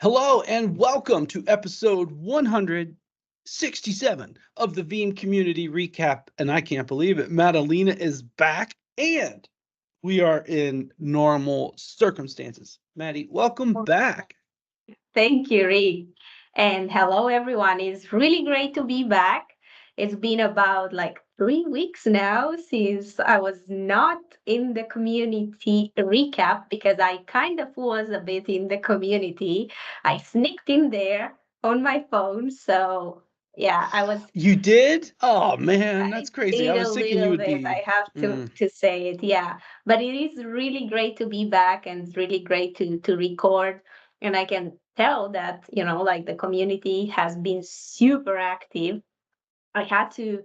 Hello and welcome to episode 167 of the Veeam Community Recap. And I can't believe it, Madalina is back and we are in normal circumstances. Maddie, welcome back. Thank you, Rick. And hello, everyone. It's really great to be back. It's been about like 3 weeks now since I was not in the community recap because I kind of was a bit in the community. I sneaked in there on my phone. So, yeah, You did? Oh man, I that's crazy. I did a was thinking you little would bit. I be. have to say it, yeah. But it is really great to be back, and it's really great to record. And I can tell that like the community has been super active. I had to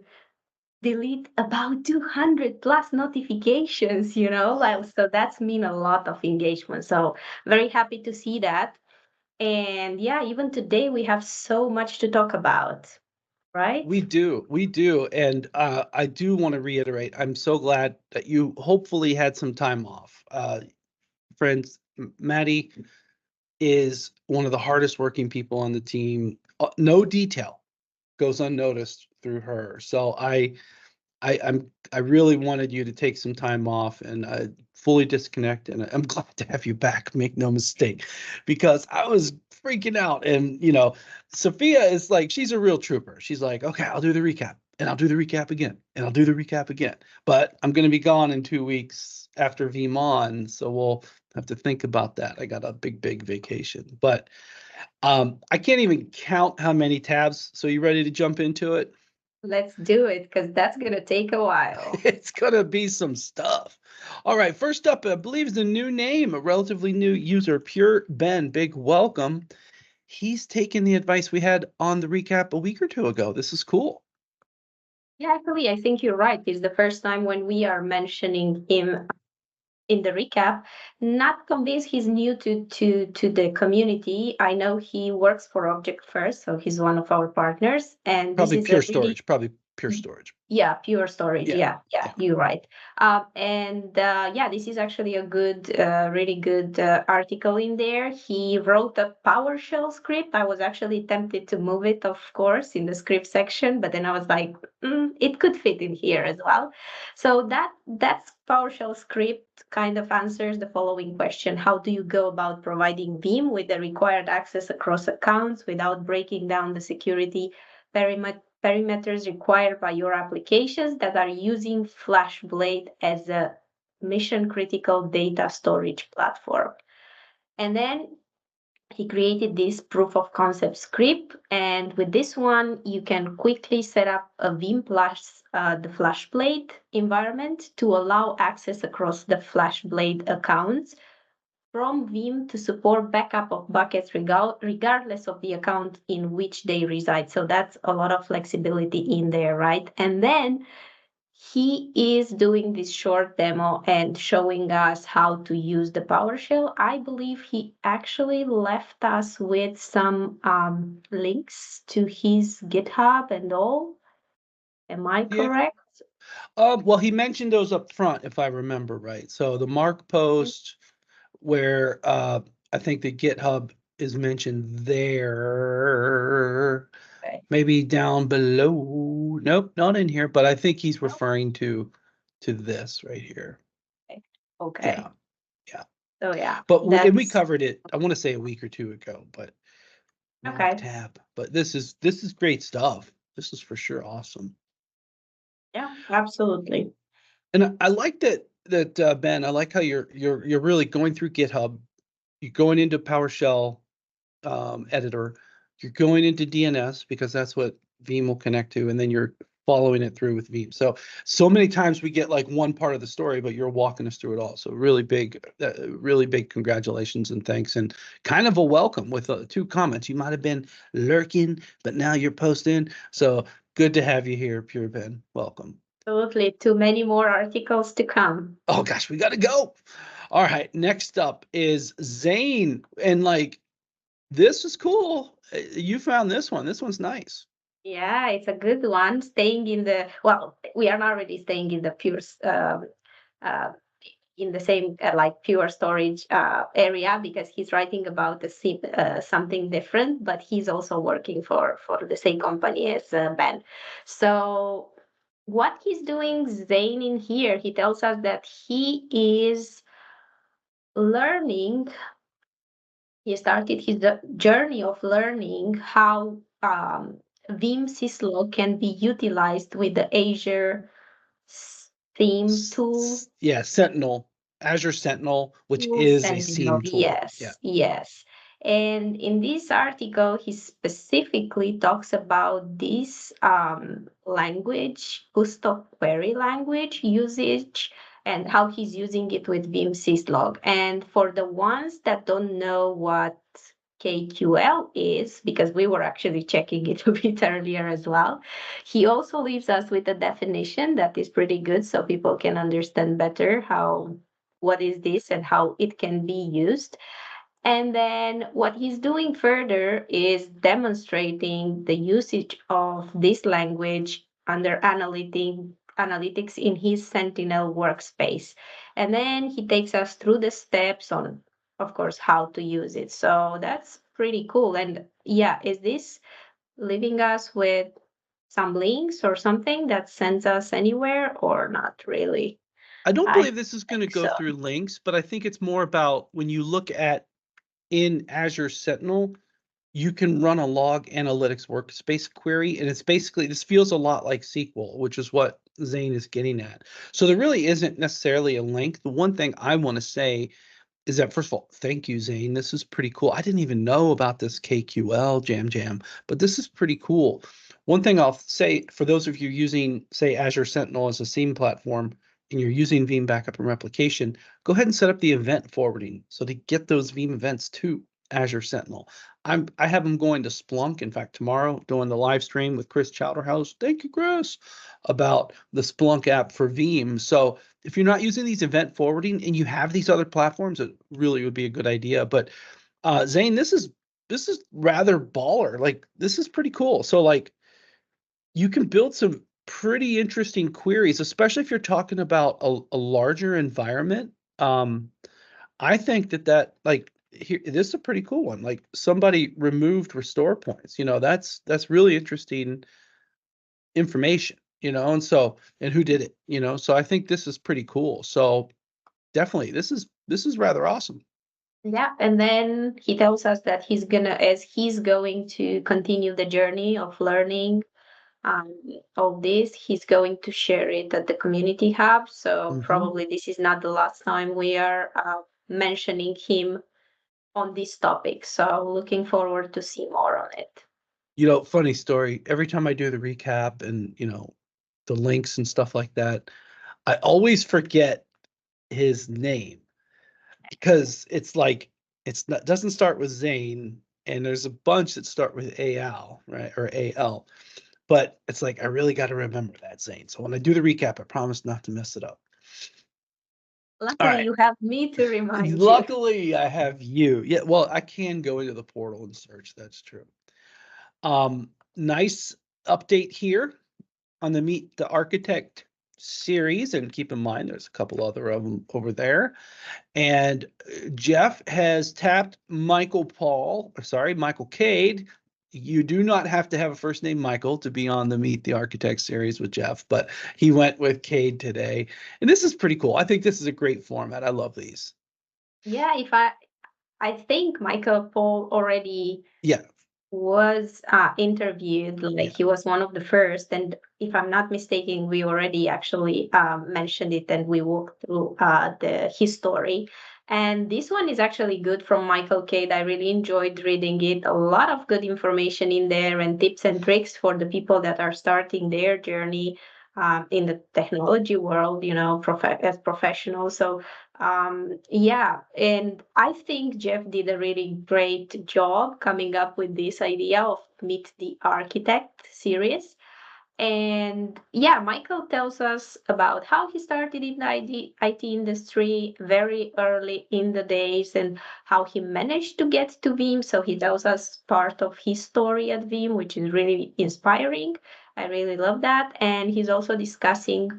delete about 200 plus notifications. Like so that's mean a lot of engagement. So very happy to see that. And yeah, even today we have so much to talk about, right? We do. And I do want to reiterate, I'm so glad that you hopefully had some time off. Friends, Maddie is one of the hardest working people on the team. No detail goes unnoticed through her. So I really wanted you to take some time off and fully disconnect. And I'm glad to have you back. Make no mistake, because I was freaking out. And Sophia is like, she's a real trooper. She's like, okay, I'll do the recap, and I'll do the recap again, and I'll do the recap again. But I'm going to be gone in 2 weeks after VeeamON, so we'll have to think about that. I got a big vacation, but I can't even count how many tabs. So you ready to jump into it? Let's do it because that's going to take a while. It's gonna be some stuff. All right, first up, I believe is a new name, a relatively new user, Pure Ben. Big welcome. He's taken the advice we had on the recap a week or two ago. This is cool. Yeah, actually, I think you're right. It's the first time when we are mentioning him in the recap. Not convinced he's new to the community. I know he works for Object First, so he's one of our partners, and this Probably is a pure really storage. Probably pure storage. yeah, pure storage. Yeah, Yeah, yeah. you're right. And yeah, this is actually a good, really good article in there. He wrote a PowerShell script. I was actually tempted to move it, of course, in the script section, but then I was like, it could fit in here as well. So that's PowerShell script kind of answers the following question: how do you go about providing Veeam with the required access across accounts without breaking down the security perimeters required by your applications that are using FlashBlade as a mission critical data storage platform? And then he created this proof of concept script. And with this one, you can quickly set up a Veeam plus the FlashBlade environment to allow access across the FlashBlade accounts from Veeam to support backup of buckets regardless of the account in which they reside. So that's a lot of flexibility in there, right? And then he is doing this short demo and showing us how to use the PowerShell. I believe he actually left us with some links to his GitHub and all. Am I Yeah. correct? Well, he mentioned those up front, if I remember right. So the Mark post where I think the GitHub is mentioned there. Okay. Maybe down below. Nope, not in here, but I think he's referring to this right here. Okay. Yeah, yeah. So yeah, But we that's covered it, I want to say a week or two ago, but Mark okay. tab. But this is great stuff. This is for sure awesome. Yeah, absolutely. And I like that Ben, I like how you're really going through GitHub. You're going into PowerShell editor. You're going into DNS because that's what Veeam will connect to, and then you're following it through with Veeam. So many times we get like one part of the story, but you're walking us through it all. So really big congratulations and thanks, and kind of a welcome with 2 comments. You might have been lurking, but now you're posting. So good to have you here, Pure Ben. Welcome. Absolutely. Too many more articles to come. Oh gosh, we got to go. All right, next up is Zane, and like this is cool. You found this one. This one's nice. Yeah, it's a good one. Staying in the, well, we are already staying in the pure uh, in the same like pure storage area, because he's writing about something different, but he's also working for the same company as Ben. So what he's doing, Zane, in here, he tells us that he is learning. He started his journey of learning how Veeam syslog can be utilized with the Azure theme tool. Yeah, Sentinel, Azure Sentinel, which Tool is a Sentinel, SIEM tool. Yeah. yes, yes. And in this article, he specifically talks about this language, Gusto query language usage, and how he's using it with Veeam syslog. And for the ones that don't know what KQL is, because we were actually checking it a bit earlier as well, he also leaves us with a definition that is pretty good so people can understand better how what is this and how it can be used. And then what he's doing further is demonstrating the usage of this language under analytics in his Sentinel workspace. And then he takes us through the steps on, of course, how to use it. So that's pretty cool. And yeah, is this leaving us with some links or something that sends us anywhere or not really? I don't I believe this is going to think go so. through links, but I think it's more about when you look at in Azure Sentinel, you can run a log analytics workspace query, and it's basically, this feels a lot like SQL, which is what Zane is getting at. So there really isn't necessarily a link. The one thing I want to say is that, first of all, thank you, Zane. This is pretty cool. I didn't even know about this KQL jam, but this is pretty cool. One thing I'll say for those of you using, say, Azure Sentinel as a SIEM platform, and you're using Veeam backup and replication, go ahead and set up the event forwarding so to get those Veeam events to Azure Sentinel. I have them going to Splunk. In fact, tomorrow doing the live stream with Chris Chowderhouse. Thank you, Chris, about the Splunk app for Veeam. So if you're not using these event forwarding and you have these other platforms, it really would be a good idea. But Zane, this is rather baller. Like, this is pretty cool. So like, you can build some pretty interesting queries, especially if you're talking about a larger environment. I think that like here, this is a pretty cool one. Like, somebody removed restore points. That's really interesting information. And who did it. So I think this is pretty cool. So definitely, this is rather awesome. Yeah, and then he tells us that as he's going to continue the journey of learning um, all this, he's going to share it at the community hub. So Mhm. probably this is not the last time we are mentioning him on this topic. So looking forward to see more on it. Funny story. Every time I do the recap and, the links and stuff like that, I always forget his name because it's like it's not doesn't start with Zane, and there's a bunch that start with Al, right? Or Al. But it's like I really got to remember that, Zane. So when I do the recap, I promise not to mess it up. All Luckily, right. you have me to remind you. Luckily, I have you. Yeah, well, I can go into the portal and search. That's true. Nice update here on the Meet the Architect series, and keep in mind there's a couple other of them over there. And Jeff has tapped Michael Cade. You do not have to have a first name Michael to be on the Meet the Architect series with Jeff, but he went with Cade today. And this is pretty cool. I think this is a great format. I love these. Yeah, if I think Michael Paul already Yeah, was interviewed, like yeah. he was one of the first. And if I'm not mistaken, we already actually mentioned it and we walked through his story. And this one is actually good from Michael Cade. I really enjoyed reading it. A lot of good information in there and tips and tricks for the people that are starting their journey in the technology world, as professionals. So yeah, and I think Jeff did a really great job coming up with this idea of Meet the Architect series. And yeah, Michael tells us about how he started in the IT industry very early in the days and how he managed to get to Veeam. So he tells us part of his story at Veeam, which is really inspiring. I really love that. And he's also discussing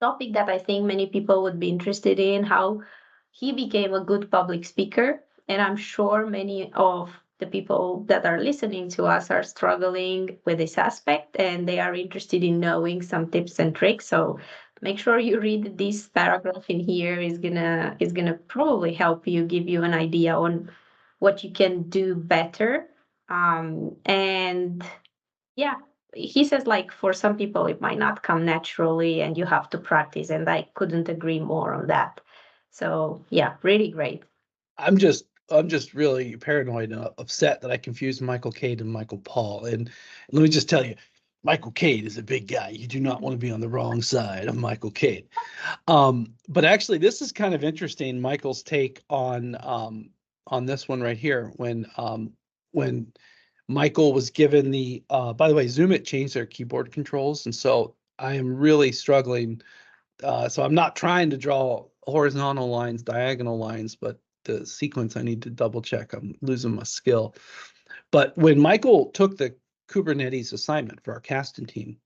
topic that I think many people would be interested in, how he became a good public speaker. And I'm sure many of the people that are listening to us are struggling with this aspect and they are interested in knowing some tips and tricks. So make sure you read this paragraph in here is gonna probably help you, give you an idea on what you can do better. And yeah, he says like for some people it might not come naturally and you have to practice, and I couldn't agree more on that. So yeah, really great. I'm just really paranoid and upset that I confused Michael Cade and Michael Paul. And let me just tell you, Michael Cade is a big guy. You do not want to be on the wrong side of Michael Cade. But actually, this is kind of interesting. Michael's take on this one right here. When Michael was given the by the way, Zoom it changed their keyboard controls, and so I am really struggling. So I'm not trying to draw horizontal lines, diagonal lines, but the sequence I need to double check. I'm losing my skill. But when Michael took the Kubernetes assignment for our casting team,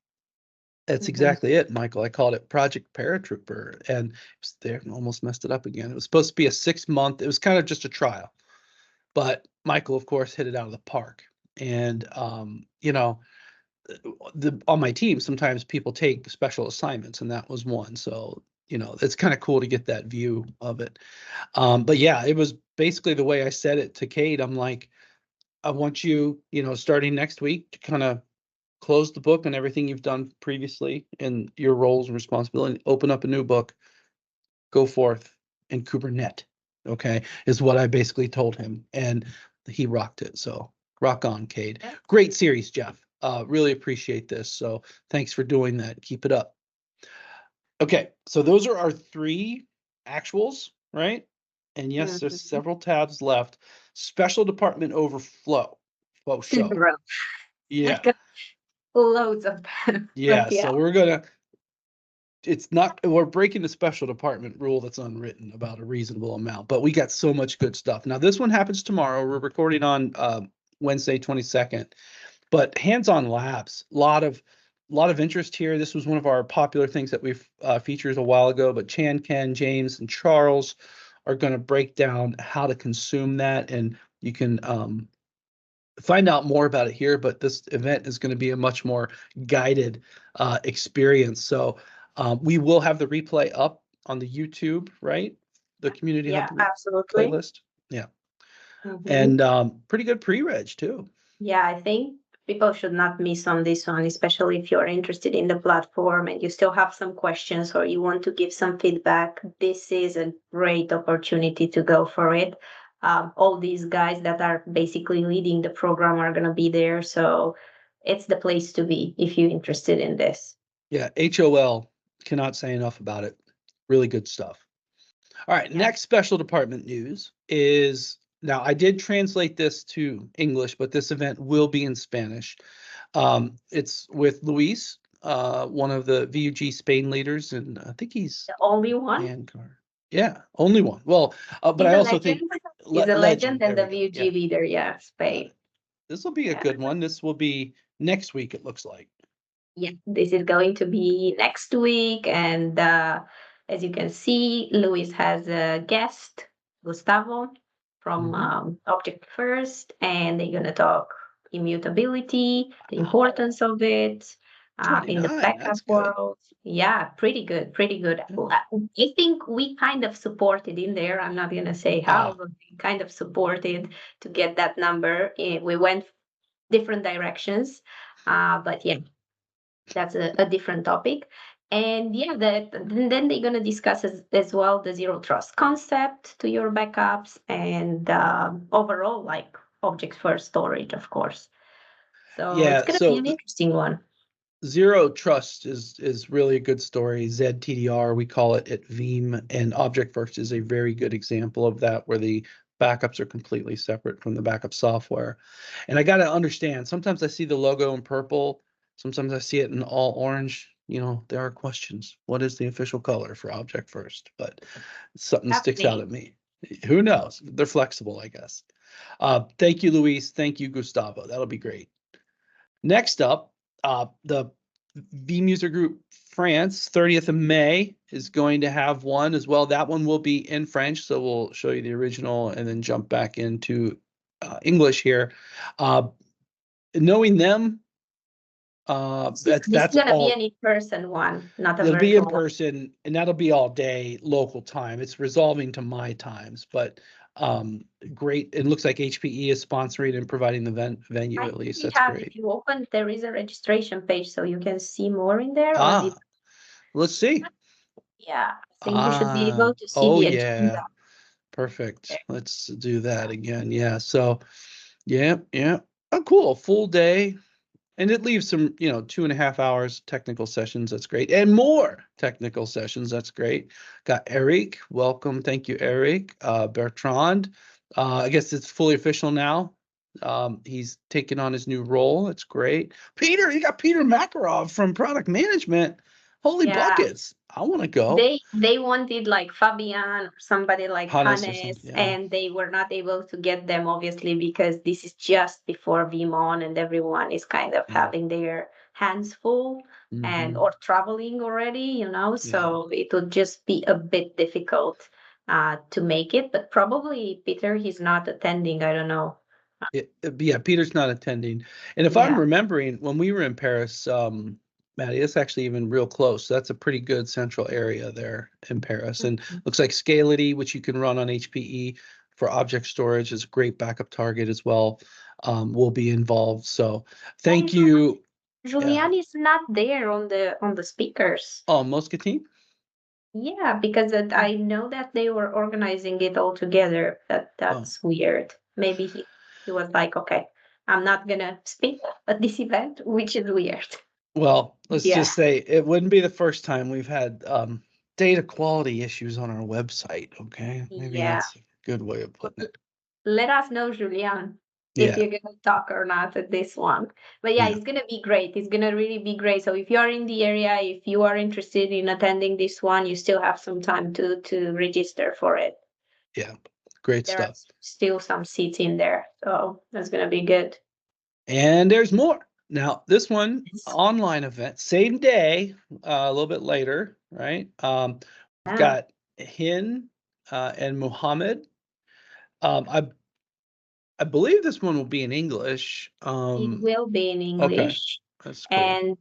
that's Mhm. exactly it, Michael. I called it Project Paratrooper, and there almost messed it up again. It was supposed to be a 6 month. It was kind of just a trial, but Michael, of course, hit it out of the park. And on my team, sometimes people take special assignments, and that was one. So it's kind of cool to get that view of it. But yeah, it was basically the way I said it to Kate. I'm like, I want you, starting next week to kind of close the book on everything you've done previously and your roles and responsibility, open up a new book, go forth and Kubernetes. Okay, is what I basically told him. And he rocked it. So rock on, Cade. Yeah. Great series, Jeff. Really appreciate this. So thanks for doing that. Keep it up. Okay, so those are our 3 actuals, right? And yes, there's Mhm. several tabs left. Special department overflow. Whoa, show. Zero. I Yeah. got loads of them. Yeah. But yeah, So we're breaking the special department rule that's unwritten about a reasonable amount, but we got so much good stuff. Now, this one happens tomorrow. We're recording on Wednesday, 22nd. But hands-on labs, lot of interest here. This was one of our popular things that we've featured a while ago, but Chan, Ken, James, and Charles are going to break down how to consume that, and you can find out more about it here. But this event is going to be a much more guided experience. So we will have the replay up on the YouTube, right? The Community yeah, Hub absolutely. playlist. Yeah, Mhm. and pretty good pre-reg too. Yeah, I think people should not miss on this one, especially if you're interested in the platform and you still have some questions or you want to give some feedback. This is a great opportunity to go for it. All these guys that are basically leading the program are going to be there. So it's the place to be if you're interested in this. Yeah, HOL, cannot say enough about it. Really good stuff. All right, Yeah. next special department news is now I did translate this to English, but this event will be in Spanish. It's with Luis, one of the VUG Spain leaders, and I think he's The only one. Vanguard. Yeah, only one. Well, but He's I a also legend. think He's a legend legend. and There the we go. VUG Yeah, leader. Yeah, Spain. this will be a Yeah. good one. This will be next week. It looks like. Yeah, this is going to be next week. And as you can see, Luis has a guest, Gustavo from Mhm. Object First, and they're going to talk immutability, the Wow, importance of it in the 29. backup That's good. world. Yeah, pretty good, pretty good. Yeah. I think we kind of supported in there. I'm not going to say how, Ah, but we kind of supported to get that number. We went different directions. But yeah, that's a different topic. And yeah, then they're going to discuss as well the zero trust concept to your backups and overall like object first storage, of course. So it's yeah. going to be So an interesting one. Zero Trust is really a good story. ZTDR, we call it at Veeam, and Object First is a very good example of that, where the backups are completely separate from the backup software. And I got to understand, sometimes I see the logo in purple, sometimes I see it in all orange. There are questions. What is the official color for Object First? But something sticks out Happening. at me. Who knows? They're flexible, I guess. Thank you, Luis. Thank you, Gustavo. That'll be great. Next up, the Veeam User Group France, 30th of May is going to have one as well. That one will be in French, so we'll show you the original and then jump back into English here. Knowing them, This is that's gonna be all. an in-person one, not a It'll be in virtual one. person, and that'll be all day local time. It's resolving to my times, but great. It looks like HPE is sponsoring and providing the venue I at think least. we That's have, great. if you open, there is a registration page, so you can see more in there, or did, Let's see. yeah, I think you should be able to see Oh the agenda. yeah, perfect. Let's do that again. Yeah. So, yeah. Oh, cool. Full day. And it leaves some, 2.5 hours technical sessions. That's great. And more technical sessions. That's great. Got Eric. Welcome. Thank you, Eric. Bertrand. I guess it's fully official now. He's taken on his new role. That's great. Peter, you got Peter Makarov from product management. Holy Yeah. buckets. I want to go. They wanted like Fabian or somebody like Hannes or Hannes, something, yeah. and they were not able to get them, obviously, because this is just before VeeamON and everyone is kind of having their hands full and or traveling already, so it would just be a bit difficult to make it. But probably Peter, he's not attending. I don't know. Yeah, Peter's not attending. And if I'm remembering, when we were in Paris, Maddie, it's actually even real close. That's a pretty good central area there in Paris. And looks like Scality, which you can run on HPE for object storage, is a great backup target as well, will be involved. So thank you. Julian is not there on the speakers. Oh, Moscatine? Yeah, because I know that they were organizing it all together. That's weird. Maybe he was like, okay, I'm not gonna speak at this event, which is weird. Well, let's just say it wouldn't be the first time we've had data quality issues on our website. Okay, maybe that's a good way of putting it. Let us know, Julian, if you're gonna talk or not at this one. But it's gonna be great. It's gonna really be great. So if you are in the area, if you are interested in attending this one, you still have some time to register for it. Yeah, great There stuff. are still some seats in there, so that's gonna be good. And there's more. Now, this one online event, same day, a little bit later, right? We've got Hin and Muhammad. I believe this one will be in English. It will be in English. That's cool. And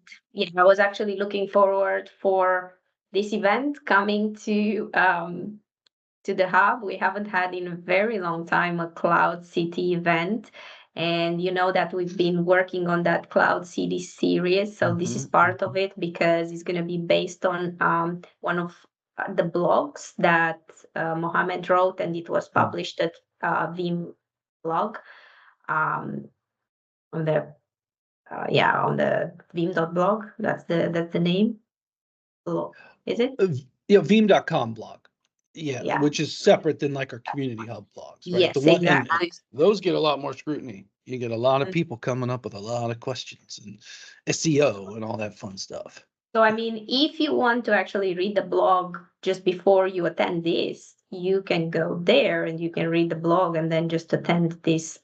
I was actually looking forward for this event coming to the hub. We haven't had in a very long time a Cloud City event. And you know that we've been working on that Cloud City series. So this is part of it because it's going to be based on one of the blogs that Mohammed wrote, and it was published at Veeam blog on the on the Veeam.blog. That's the name. Is it? Veeam.com blog. Yeah, which is separate than like our community hub blogs, right? Yes, exactly. Those get a lot more scrutiny. You get a lot of people coming up with a lot of questions and SEO and all that fun stuff. So, I mean, if you want to actually read the blog just before you attend this, you can go there and you can read the blog and then just attend this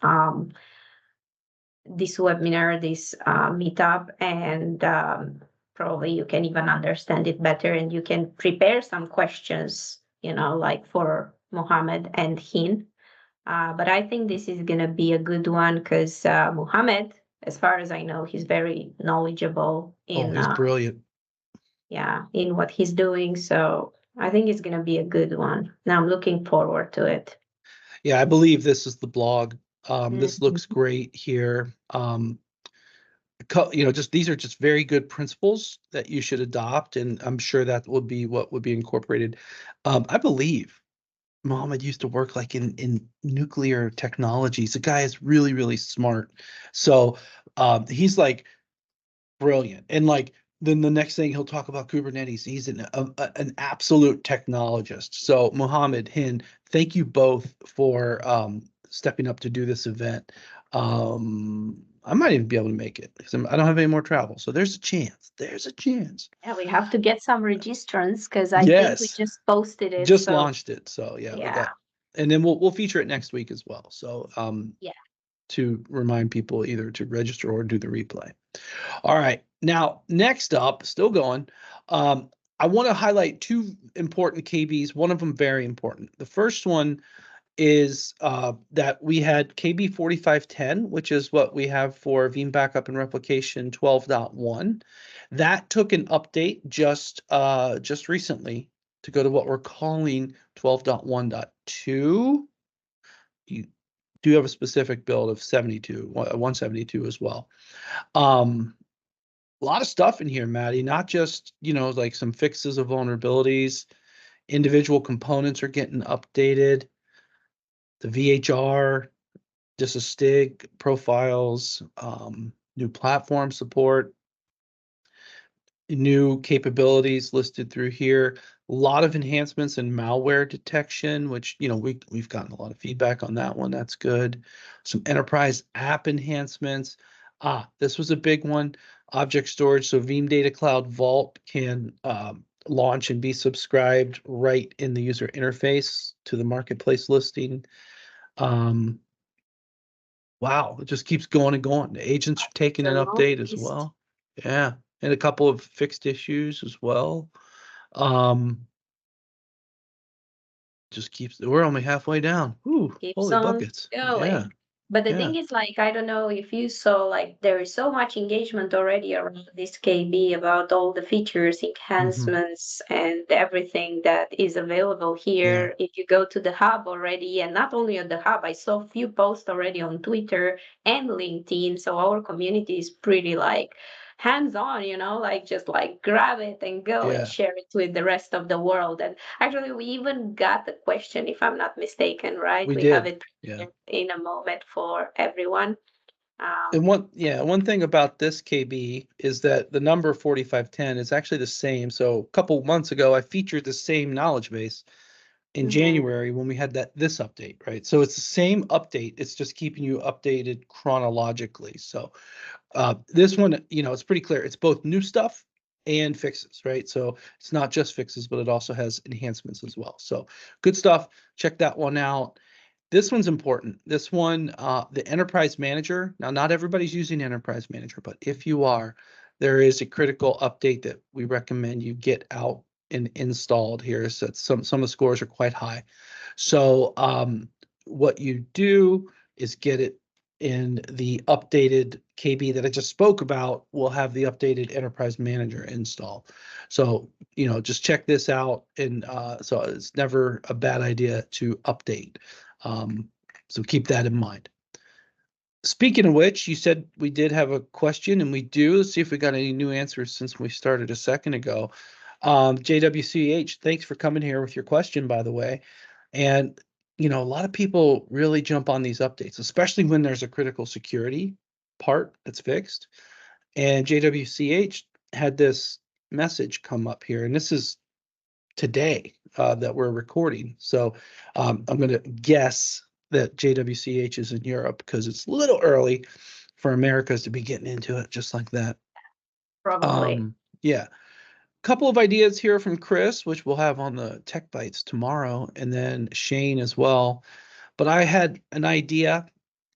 this webinar, this meetup, and probably you can even understand it better and you can prepare some questions, like for Mohammed and Hin. But I think this is going to be a good one because Mohammed, as far as I know, he's very knowledgeable in he's brilliant. In what he's doing. So I think it's going to be a good one. Now I'm looking forward to it. Yeah, I believe this is the blog. This looks great here. Just these are just very good principles that you should adopt, and I'm sure that would be what would be incorporated. I believe Mohammed used to work like in nuclear technologies. The guy is really, really smart. So he's like brilliant. And like then the next thing he'll talk about Kubernetes. He's an absolute technologist. So Mohammed, Hind, thank you both for stepping up to do this event. I might even be able to make it because I don't have any more travel. So there's a chance. There's a chance. Yeah, we have to get some registrants because I think we just posted it. Launched it. So yeah. And then we'll feature it next week as well. So to remind people either to register or do the replay. All right. Now, next up, still going, I want to highlight two important KBs, one of them very important. The first one is that we had KB 4510, which is what we have for Veeam Backup and Replication 12.1. That took an update just recently to go to what we're calling 12.1.2. You do have a specific build of 172 as well. A lot of stuff in here, Maddie, not just, like some fixes of vulnerabilities. Individual components are getting updated. The VHR, just a STIG profiles, new platform support, new capabilities listed through here. A lot of enhancements in malware detection, which, we've gotten a lot of feedback on that one. That's good. Some enterprise app enhancements. This was a big one. Object storage. So Veeam Data Cloud Vault can launch and be subscribed right in the user interface to the marketplace listing. Wow, it just keeps going and going. The agents are taking an update as well. Yeah, and a couple of fixed issues as well. Just keeps, we're only halfway down. Ooh, holy buckets. Going. Yeah. But the thing is, like, I don't know if you saw, like, there is so much engagement already around this KB about all the features, enhancements, and everything that is available here. If you go to the hub already, and not only on the hub, I saw a few posts already on Twitter and LinkedIn. So our community is pretty like hands-on, like just like grab it and go and share it with the rest of the world. And actually, we even got the question, if I'm not mistaken, right? We have it in a moment for everyone. And one thing about this KB is that the number 4510 is actually the same. So a couple months ago, I featured the same knowledge base in January when we had this update, right? So it's the same update. It's just keeping you updated chronologically. So this one, it's pretty clear. It's both new stuff and fixes, right? So it's not just fixes, but it also has enhancements as well. So good stuff. Check that one out. This one's important. This one, the Enterprise Manager. Now, not everybody's using Enterprise Manager, but if you are, there is a critical update that we recommend you get out and installed here. So some of the scores are quite high. So what you do is get it in the updated KB that I just spoke about. Will have the updated Enterprise Manager install. So, just check this out. And so it's never a bad idea to update. So keep that in mind. Speaking of which, you said we did have a question, and we do. Let's see if we got any new answers since we started a second ago. JWCH, thanks for coming here with your question, by the way. And, a lot of people really jump on these updates, especially when there's a critical security part that's fixed. And JWCH had this message come up here, and this is today that we're recording. So I'm going to guess that JWCH is in Europe because it's a little early for Americas to be getting into it just like that. Probably. Yeah. Couple of ideas here from Chris, which we'll have on the Tech Bites tomorrow, and then Shane as well. But I had an idea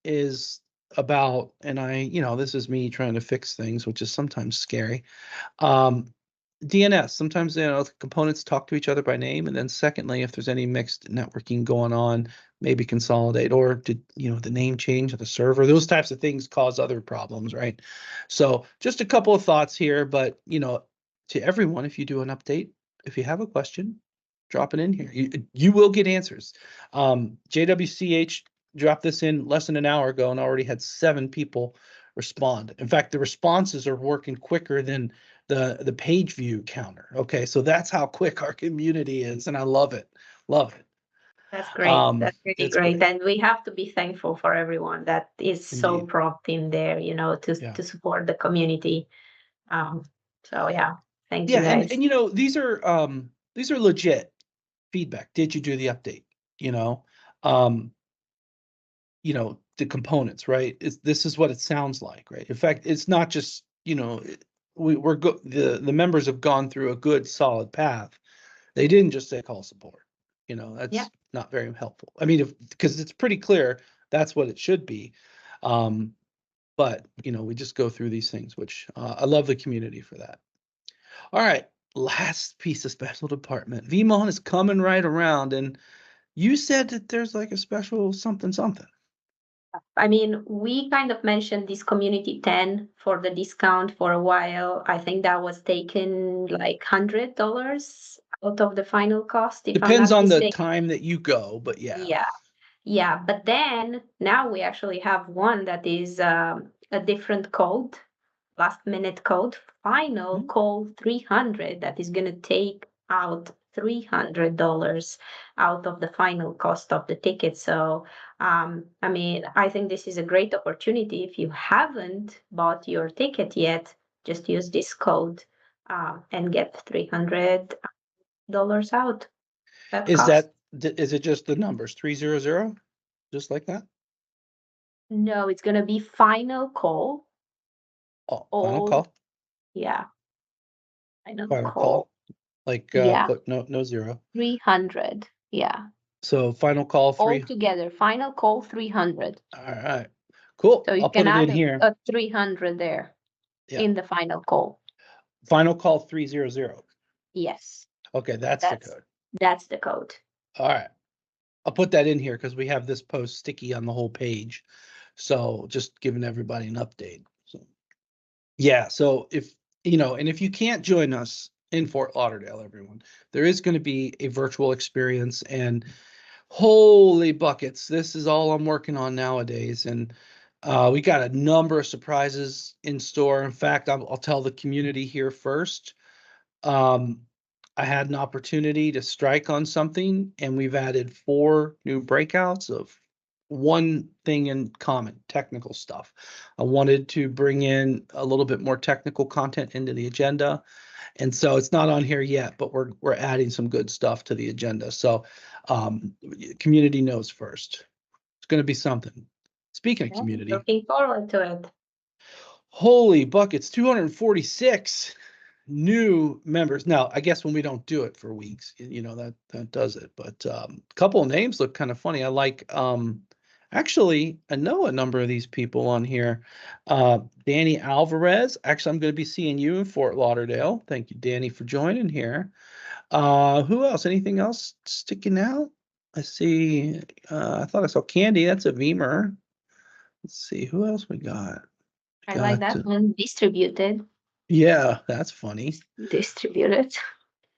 is about, and this is me trying to fix things, which is sometimes scary. DNS, sometimes the components talk to each other by name, and then secondly, if there's any mixed networking going on, maybe consolidate, or did the name change of the server? Those types of things cause other problems, right? So just a couple of thoughts here, but to everyone, if you do an update, if you have a question, drop it in here. You will get answers. JWCH dropped this in less than an hour ago and already had 7 people respond. In fact, the responses are working quicker than the page view counter. Okay, so that's how quick our community is, and I love it. Love it. That's great. That's really great. And we have to be thankful for everyone that is so prompt in there, to support the community. So yeah, thank you guys. And these are legit feedback. Did you do the update? The components, right? This is what it sounds like, right? In fact, it's not just, the members have gone through a good solid path. They didn't just say call support. That's not very helpful. I mean, because it's pretty clear that's what it should be. But we just go through these things, which I love the community for that. All right, last piece of special department. VeeamON is coming right around, and you said that there's like a special something. I mean, we kind of mentioned this community 10 for the discount for a while. I think that was taken like $100 out of the final cost, if I'm Depends not on the mistaken. time that you go, but yeah. Yeah. Yeah. But then now we actually have one that is a different code, last minute code, final call 300, that is going to take out $300 out of the final cost of the ticket. So, I mean, I think this is a great opportunity. If you haven't bought your ticket yet, just use this code and get $300 out. Is it just the numbers 300, just like that? No, it's going to be final call. Oh, final call. Yeah. Final Final call. call. Like Yeah. but no zero. 300. Yeah. So final call All together, final call 300. All right. Cool. So you I'll can put it in add here. a 300 there in the final call. Final call 300. Yes. Okay, that's the code. That's the code. All right. I'll put that in here because we have this post sticky on the whole page. So just giving everybody an update. So yeah, so if and if you can't join us in Fort Lauderdale, everyone, there is going to be a virtual experience, and holy buckets, this is all I'm working on nowadays. And we got a number of surprises in store. In fact, I'll tell the community here first. I had an opportunity to strike on something, and we've added 4 new breakouts of one thing in common: technical stuff. I wanted to bring in a little bit more technical content into the agenda, and so it's not on here yet, but we're adding some good stuff to the agenda. So community knows first. It's going to be something. Speaking of community, looking forward to it. Holy buckets, 246 new members. Now, I guess when we don't do it for weeks, that does it. But a couple of names look kind of funny. I like actually, I know a number of these people on here. Danny Alvarez. Actually, I'm going to be seeing you in Fort Lauderdale. Thank you, Danny, for joining here. Who else? Anything else sticking out? I see. I thought I saw Candy. That's a Veeamer. Let's see who else we got. I like that one. Distributed. Yeah, that's funny. Distributed.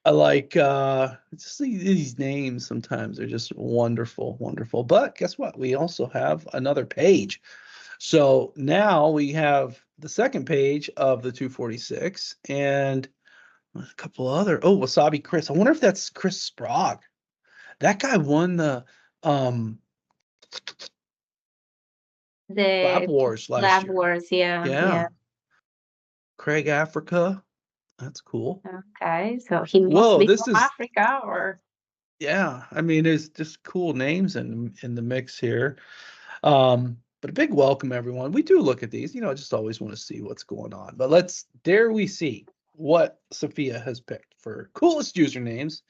I like just these names sometimes are just wonderful. But guess what? We also have another page. So now we have the second page of the 246 and a couple other. Oh, Wasabi Chris. I wonder if that's Chris Sprague. That guy won the Lab Wars last year. Wars, yeah. Craig Africa. That's cool. Okay, so he must be from Africa, or yeah. I mean, there's just cool names in the mix here. But a big welcome, everyone. We do look at these, I just always want to see what's going on. But dare we see what Sophia has picked for coolest usernames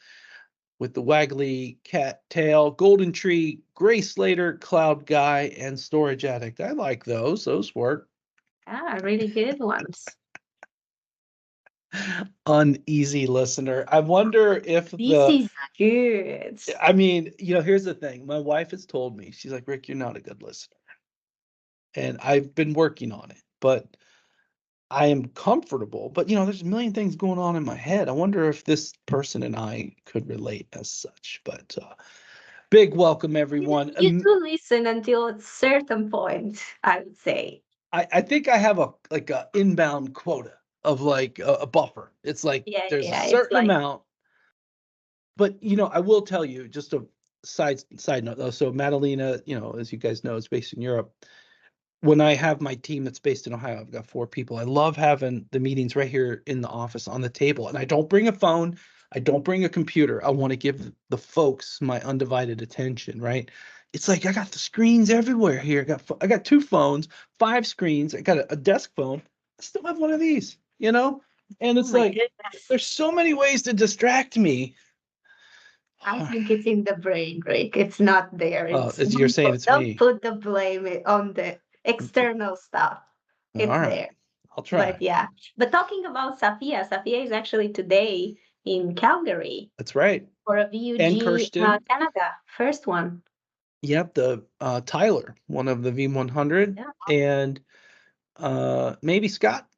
with the waggly cat tail, golden tree, gray slater, cloud guy, and storage addict. I like those. Those work. Really good ones. Uneasy listener. I wonder if this is good. I mean, here's the thing. My wife has told me, she's like, Rick, you're not a good listener. And I've been working on it, but I am comfortable. But there's a million things going on in my head. I wonder if this person and I could relate as such. But big welcome, everyone. You do listen until a certain point, I would say. I think I have a inbound quota of like a buffer. It's like there's a certain amount. But I will tell you, just a side note though. So Madalina, as you guys know, is based in Europe. When I have my team that's based in Ohio, I've got 4 people. I love having the meetings right here in the office on the table. And I don't bring a phone. I don't bring a computer. I want to give the folks my undivided attention, right? It's like I got the screens everywhere here. I got 2 phones, 5 screens. I got a desk phone. I still have one of these, And it's there's so many ways to distract me. I think it's in the brain, Rick. It's not there. You're saying it's don't me. Put the blame on the external stuff. All It's right. there. I'll try. But yeah. But talking about Safia is actually today in Calgary That's right. for a And VUG Kirsten. Canada. First one. Yep, the Tyler, one of the Veeam 100, Yeah. and maybe Scott,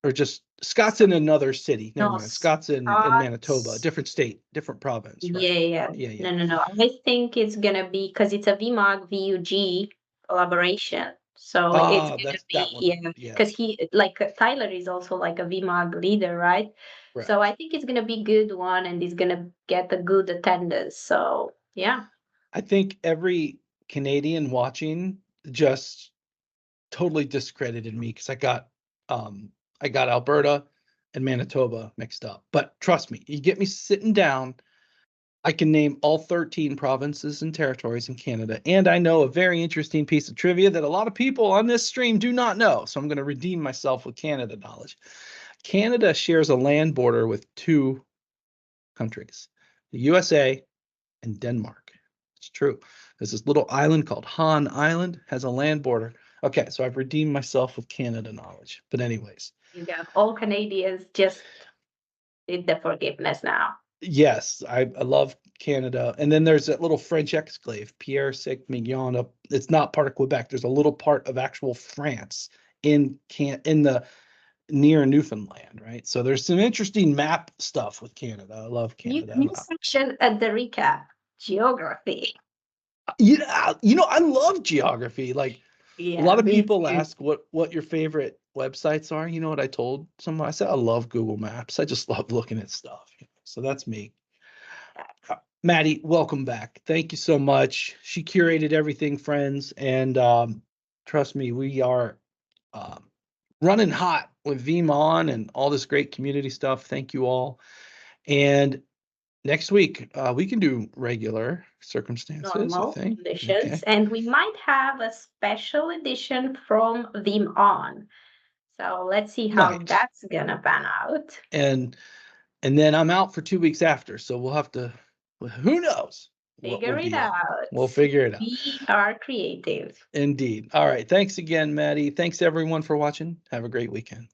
or just Scott's in another city. Never No, mind. Scott's in Manitoba, Scott's. different state, different province, Yeah, right? yeah. Yeah. No. I think it's gonna be because it's a VMOG VUG collaboration. So it's Ah, gonna that's that be, one. yeah, Yeah, because he like Tyler is also like a VMOG leader, right? So correct. I think it's gonna be good one and it's gonna get a good attendance. So yeah. I think every Canadian watching just totally discredited me because I got Alberta and Manitoba mixed up. But trust me, you get me sitting down, I can name all 13 provinces and territories in Canada. And I know a very interesting piece of trivia that a lot of people on this stream do not know. So I'm going to redeem myself with Canada knowledge. Canada shares a land border with two countries, the USA and Denmark. It's true. There's this little island called Han Island, has a land border. Okay, so I've redeemed myself with Canada knowledge. But anyways, You got all Canadians just did the forgiveness now. yes, I love Canada. And then there's that little French exclave, Pierre Sec Mignon. Up, it's not part of Quebec. There's a little part of actual France in the near Newfoundland, right? So there's some interesting map stuff with Canada. I love Canada. New section at the recap. Geography. I love geography. Like a Yeah, lot of me people too. ask what your favorite websites are. You know what I told someone? I said I love Google Maps. I just love looking at stuff. So that's me. Maddie, welcome back. Thank you so much. She curated everything, friends, and trust me, we are um, running hot with VeeamON and all this great community stuff. Thank you all. And next week, we can do regular circumstances, I Normal think. conditions, Okay. and we might have a special edition from VeeamON. So let's see how Might. that's gonna pan out. And then I'm out for 2 weeks after, so we'll have to. Who knows what Figure will it be up? out. We'll figure it out. We are creative. Indeed. All right. Thanks again, Maddie. Thanks everyone for watching. Have a great weekend.